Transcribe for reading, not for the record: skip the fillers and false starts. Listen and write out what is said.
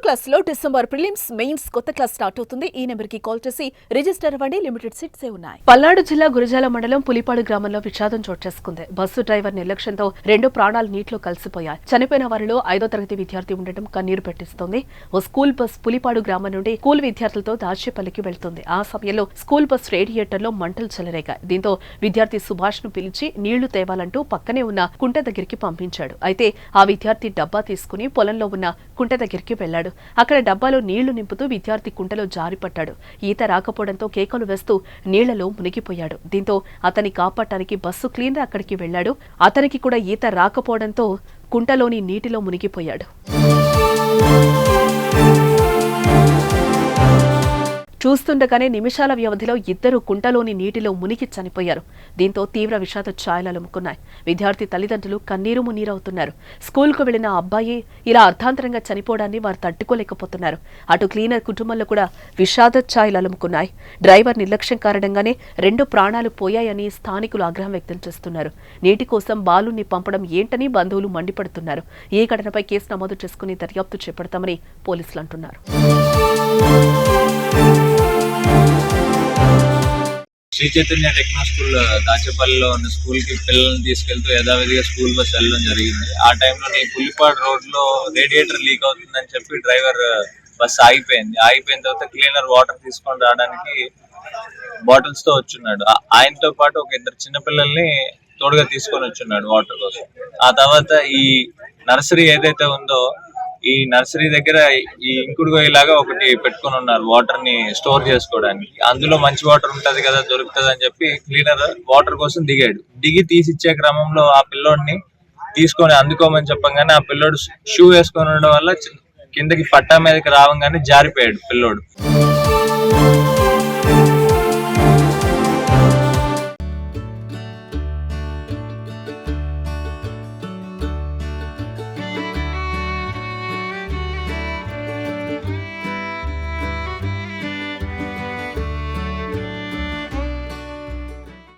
Class లో December prelims mains కొత్త class start అవుతుంది. ఈ నెంబర్ కి కాల్ చేసి రిజిస్టర్ అవ్వండి. లిమిటెడ్ సీట్సే ఉన్నాయి. పల్నాడు జిల్లా గురజాల మండలం పులిపాడు గ్రామంలో విషాదం చోటు చేసుకుంది. బస్సు డ్రైవర్ నిర్లక్ష్యంతో 2 ప్రాణాలు నీటిలో కలిసిపోయాయి. చనిపోయిన వారిలో 5వ తరగతి విద్యార్థి ఉండటం కన్నీరు పెట్టిస్తోంది. ఓ స్కూల్ బస్ పులిపాడు గ్రామం నుండి స్కూల్ విద్యార్థులతో దాచేపల్లికి వెళ్తుంది. ఆ సమయంలో స్కూల్ బస్ రేడియేటర్ లో మంటలు చెలరేగాయి. దీంతో విద్యార్థి సుభాష్ ను పిలిచి నీళ్లు తేవాలంటూ పక్కనే ఉన్న కుంట దగ్గరికి పంపించాడు. అయితే ఆ విద్యార్థి డబ్బా తీసుకుని పొలంలో ఉన్న కుంట దగ్గరికి వెళ్లాడు. అక్కడ డబ్బాలో నీళ్లు నింపుతూ విద్యార్థి కుంటలో జారిపడ్డాడు. ఈత రాకపోవడంతో కేకలు వేస్తూ నీళ్లలో మునిగిపోయాడు. దీంతో అతన్ని కాపాడటానికి బస్సు క్లీనర్ అక్కడికి వెళ్లాడు. అతనికి కూడా ఈత రాకపోవడంతో కుంటలోని నీటిలో మునిగిపోయాడు. చూస్తుండగానే నిమిషాల వ్యవధిలో ఇద్దరు కుంటలోని నీటిలో మునిగి చనిపోయారు. దీంతో తీవ్ర విషాద ఛాయలు అలుముకున్నాయి. విద్యార్థి తల్లిదండ్రులు కన్నీరు మున్నీరవుతున్నారు. స్కూల్కు వెళ్లిన అబ్బాయి ఇలా అర్థాంతరంగా చనిపోవడాన్ని వారు తట్టుకోలేకపోతున్నారు. అటు క్లీనర్ కుటుంబంలో కూడా విషాద ఛాయలు అలుముకున్నాయి. డ్రైవర్ నిర్లక్ష్యం కారణంగానే 2 ప్రాణాలు పోయాయని స్థానికులు ఆగ్రహం వ్యక్తం చేస్తున్నారు. నీటి కోసం బాలుని పంపడం ఏంటని బంధువులు మండిపడుతున్నారు. ఈ ఘటనపై కేసు నమోదు చేసుకుని దర్యాప్తు చేపడతామని పోలీసులు అంటున్నారు. శ్రీ చైతన్య టెక్నో స్కూల్ దాచేపల్లిలో ఉన్న స్కూల్ కి పిల్లల్ని తీసుకెళ్తూ యథావిధిగా స్కూల్ బస్ వెళ్ళడం జరిగింది. ఆ టైంలో పుల్లిపాడు రోడ్ లో రేడియేటర్ లీక్ అవుతుందని చెప్పి డ్రైవర్ బస్ ఆగిపోయింది. ఆగిపోయిన తర్వాత క్లీనర్ వాటర్ తీసుకొని రావడానికి బాటిల్స్ తో వచ్చున్నాడు. ఆయనతో పాటు ఒక 2 చిన్నపిల్లల్ని తోడుగా తీసుకొని వచ్చున్నాడు వాటర్ కోసం. ఆ తర్వాత ఈ నర్సరీ ఏదైతే ఉందో ఈ నర్సరీ దగ్గర ఈ ఇంకుడు గొయ్యిలాగా ఒకటి పెట్టుకుని ఉన్నారు వాటర్ ని స్టోర్ చేసుకోవడానికి. అందులో మంచి వాటర్ ఉంటది కదా, దొరుకుతుంది అని చెప్పి క్లీనర్ వాటర్ కోసం దిగాడు. దిగి తీసిచ్చే క్రమంలో ఆ పిల్లోడిని తీసుకొని అందుకోమని చెప్పగానే ఆ పిల్లోడు షూ వేసుకొని ఉండడం వల్ల కిందకి పట్టా మీదకి రావంగానే జారిపోయాడు పిల్లోడు.